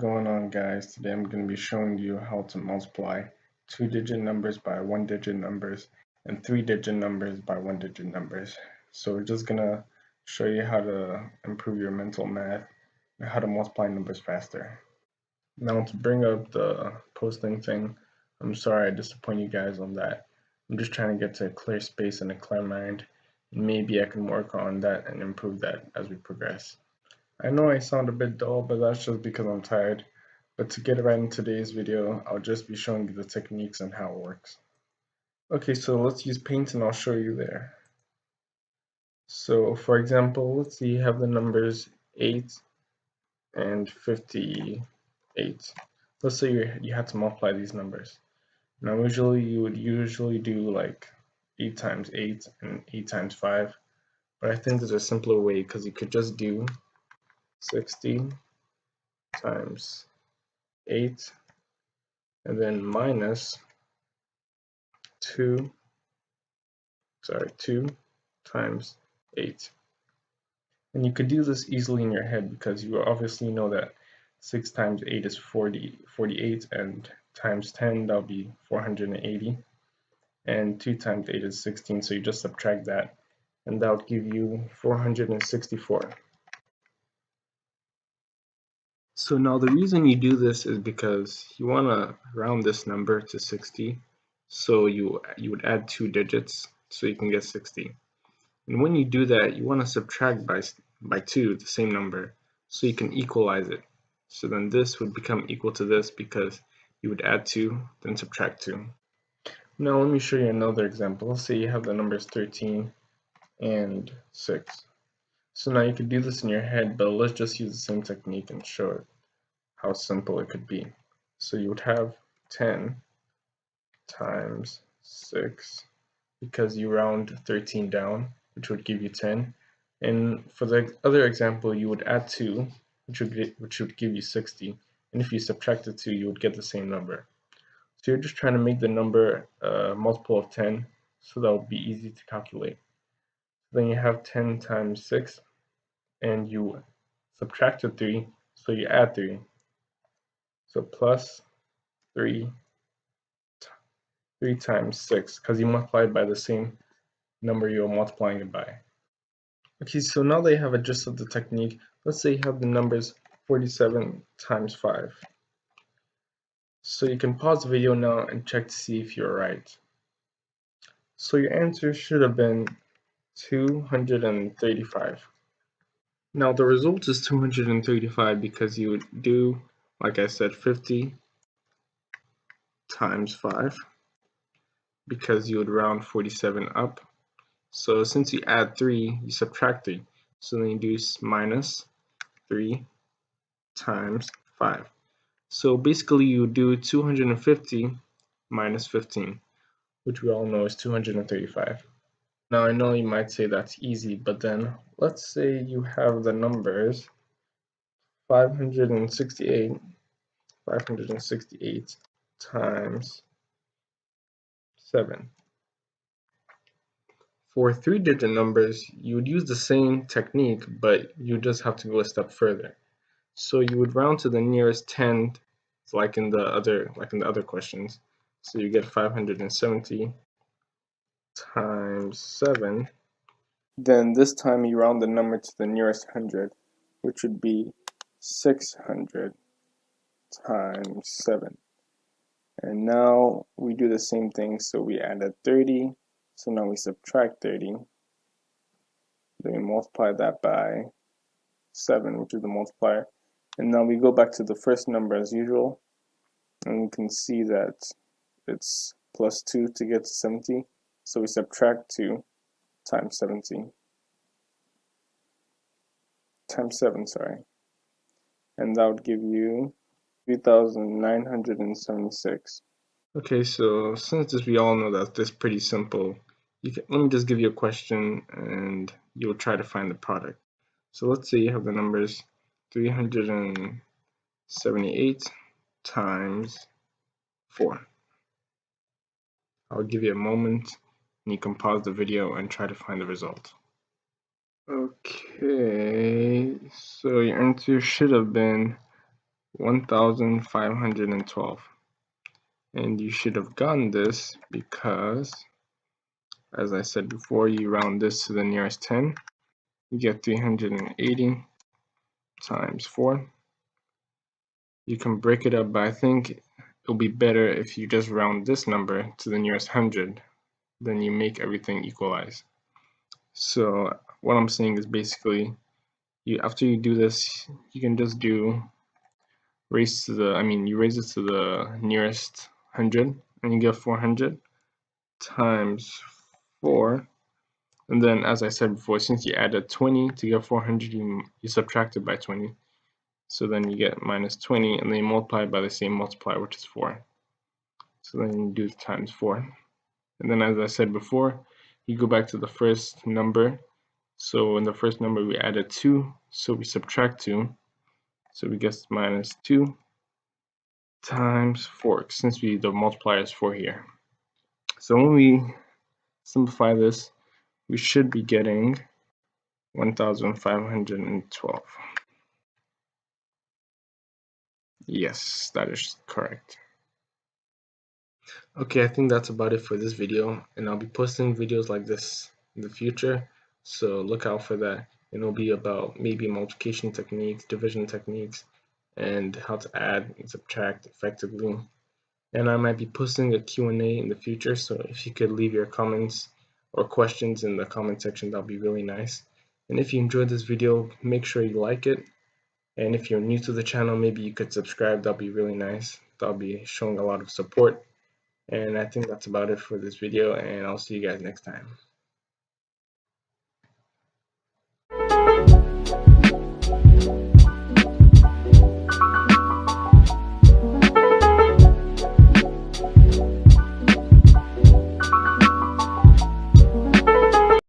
going on, guys? Today I'm going to be showing you how to multiply 2-digit numbers by 1-digit numbers and 3-digit numbers by 1-digit numbers. So we're just going to show you how to improve your mental math and how to multiply numbers faster. Now, to bring up the posting thing, I'm sorry I disappoint you guys on that. I'm just trying to get to a clear space and a clear mind. Maybe I can work on that and improve that as we progress. I know I sound a bit dull, but that's just because I'm tired. But to get right into today's video, I'll just be showing you the techniques and how it works. Okay, so let's use Paint and I'll show you there. So for example, let's see you have the numbers 8 and 58. Let's say you had to multiply these numbers. Now you would usually do like 8 times 8 and 8 times 5. But I think there's a simpler way because you could just do 60 times 8 and then minus 2 times 8. And you could do this easily in your head because you obviously know that 6 times 8 is 48, and times 10, that'll be 480. And 2 times 8 is 16, so you just subtract that, and that'll give you 464. So now the reason you do this is because you want to round this number to 60, so you would add 2 digits so you can get 60. And when you do that, you want to subtract by 2 the same number so you can equalize it. So then this would become equal to this because you would add 2 then subtract 2. Now let me show you another example. Let's say you have the numbers 13 and 6. So now you could do this in your head, but let's just use the same technique and show it how simple it could be. So you would have 10 times 6 because you round 13 down, which would give you 10. And for the other example, you would add 2, which would give you 60. And if you subtracted 2, you would get the same number. So you're just trying to make the number a multiple of 10, so that would be easy to calculate. Then you have 10 times 6, and you subtracted 3, so you add 3. So plus 3 times 6, because you multiplied by the same number you're multiplying it by. Okay, so now that you have a gist of the technique, let's say you have the numbers 47 times 5. So you can pause the video now and check to see if you're right. So your answer should have been 235. Now the result is 235 because you would do, like I said, 50 times 5 because you would round 47 up. So since you add 3, you subtract 3. So then you do minus 3 times 5. So basically you do 250 minus 15, which we all know is 235. Now I know you might say that's easy, but then let's say you have the numbers 568 times 7. For 3-digit numbers, you would use the same technique, but you just have to go a step further. So you would round to the nearest 10, like in the other questions. So you get 570 times 7. Then this time you round the number to the nearest 100, which would be 600 times 7. And now we do the same thing, so we added 30, so now we subtract 30, then we multiply that by 7, which is the multiplier, and now we go back to the first number as usual, and we can see that it's plus 2 to get to 70, so we subtract 2 times 70, times 7, sorry, and that would give you 3,976. Okay, so since we all know that this is pretty simple, let me just give you a question and you'll try to find the product. So let's say you have the numbers 378 times 4. I'll give you a moment and you can pause the video and try to find the result. Okay, so your answer should have been 1512. And you should have gotten this because, as I said before, you round this to the nearest 10. You get 380 times 4. You can break it up, but I think it'll be better if you just round this number to the nearest 100. Then you make everything equalize. So what I'm saying is basically, after you do this, you can just do you raise it to the nearest 100, and you get 400 times 4. And then, as I said before, since you added 20 to get 400, you subtract it by 20. So then you get minus 20, and then you multiply by the same multiplier, which is 4. So then you do times 4. And then, as I said before, you go back to the first number. So in the first number, we added 2, so we subtract 2. So we get minus 2 times 4, since the multiplier is 4 here. So when we simplify this, we should be getting 1512. Yes, that is correct. Okay, I think that's about it for this video, and I'll be posting videos like this in the future, so look out for that. And it'll be about maybe multiplication techniques, division techniques, and how to add and subtract effectively. And I might be posting a Q&A in the future, so if you could leave your comments or questions in the comment section, that'll be really nice. And if you enjoyed this video, make sure you like it. And if you're new to the channel, maybe you could subscribe. That'll be really nice. That'll be showing a lot of support. And I think that's about it for this video, and I'll see you guys next time.